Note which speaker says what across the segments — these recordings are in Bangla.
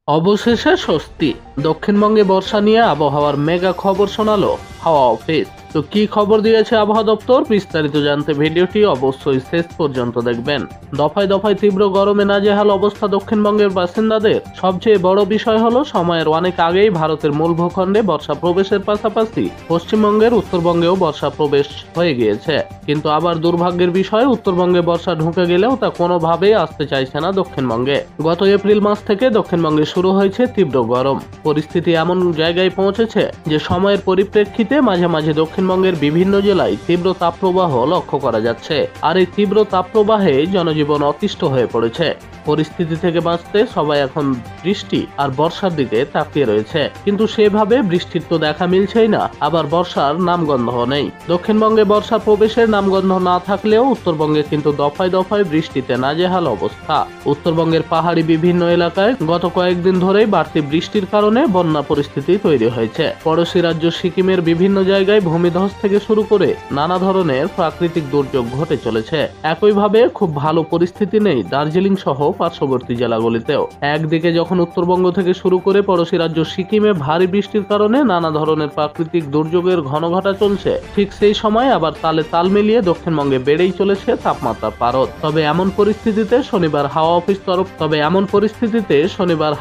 Speaker 1: অবশেষে স্বস্তি। দক্ষিণবঙ্গে বর্ষা নিয়ে আবহাওয়ার মেগা খবর শোনালো হাওয়া অফিস। তো কি খবর দিয়েছে আবহাওয়া দপ্তর, বিস্তারিত জানতে ভিডিওটি অবশ্যই শেষ পর্যন্ত দেখবেন। দফায় দফায় তীব্র গরমে নাজেহাল অবস্থা দক্ষিণবঙ্গের বাসিন্দাদের। সবচেয়ে বড় বিষয় হলো সময়ের অনেক আগেই ভারতের মূল ভূখণ্ডে বর্ষা প্রবেশের পাশাপাশি পশ্চিমবঙ্গের উত্তরবঙ্গেও বর্ষা প্রবেশ হয়ে গিয়েছে। কিন্তু আবার দুর্ভাগ্যের বিষয়, উত্তরবঙ্গে বর্ষা ঢুকে গেলেও তা কোনোভাবেই আসতে চাইছে না দক্ষিণবঙ্গে। গত এপ্রিল মাস থেকে দক্ষিণবঙ্গে শুরু হয়েছে তীব্র গরম। পরিস্থিতি এমন জায়গায় পৌঁছেছে যে সময়ের পরিপ্রেক্ষিতে মাঝে মাঝে দক্ষিণবঙ্গের বিভিন্ন জেলায় তীব্র তাপপ্রবাহ লক্ষ্য করা যাচ্ছে। আর এই তীব্র তাপপ্রবাহে জনজীবন অতিষ্ঠ হয়ে পড়েছে। পরিস্থিতি থেকে বাঁচতে সবাই এখন বৃষ্টি আর বর্ষার দিকে তাকিয়ে রয়েছে, কিন্তু সেভাবে বৃষ্টির তো দেখা মিলছেই না, আবার বর্ষার নামগন্ধও নেই। দক্ষিণবঙ্গে বর্ষা প্রবেশের নামগন্ধ না থাকলেও উত্তরবঙ্গে কিন্তু দফায় দফায় বৃষ্টিতে নাজেহাল অবস্থা। উত্তরবঙ্গের পাহাড়ি বিভিন্ন এলাকায় গত কয়েকদিন ধরেই বাড়তি বৃষ্টির কারণে বন্যা পরিস্থিতি তৈরি হয়েছে। পড়োশী রাজ্য সিকিমের বিভিন্ন জায়গায় ভূমিধস থেকে শুরু করে নানা ধরনের প্রাকৃতিক দুর্যোগ ঘটে চলেছে। একইভাবে খুব ভালো পরিস্থিতি নেই দার্জিলিং সহ পার্শ্ববর্তী জেলাগুলিতেও। একদিকে যখন উত্তরবঙ্গ থেকে শুরু করে পড়োশী রাজ্য সিকিমে ভারী বৃষ্টির কারণে নানা ধরনের প্রাকৃতিক দুর্যোগের ঘনঘটা চলছে, ঠিক সেই সময় আবার তালে তাল মিলিয়ে দক্ষিণবঙ্গে বেড়েই চলেছে তাপমাত্রার পারদ। তবে এমন পরিস্থিতিতে শনিবার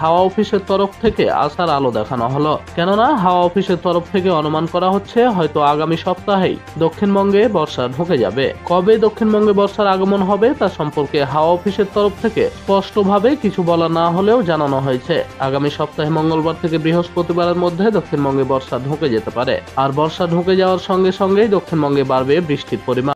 Speaker 1: হাওয়া অফিসের তরফ থেকে আসার আলো দেখানো হলো। কেননা হাওয়া অফিসের তরফ থেকে অনুমান করা হচ্ছে হয়তো আগামী সপ্তাহেই দক্ষিণবঙ্গে বর্ষা ঢুকে যাবে। কবে দক্ষিণবঙ্গে বর্ষার আগমন হবে তা সম্পর্কে হাওয়া অফিসের তরফ থেকে স্পষ্টভাবে কিছু বলা না হলেও জানানো হয়েছে আগামী সপ্তাহে মঙ্গলবার থেকে বৃহস্পতিবারের মধ্যে দক্ষিণবঙ্গে বর্ষা ঢুকে যেতে পারে। আর বর্ষা ঢুকে যাওয়ার সঙ্গে সঙ্গেই দক্ষিণবঙ্গে বাড়বে বৃষ্টির পরিমাণ।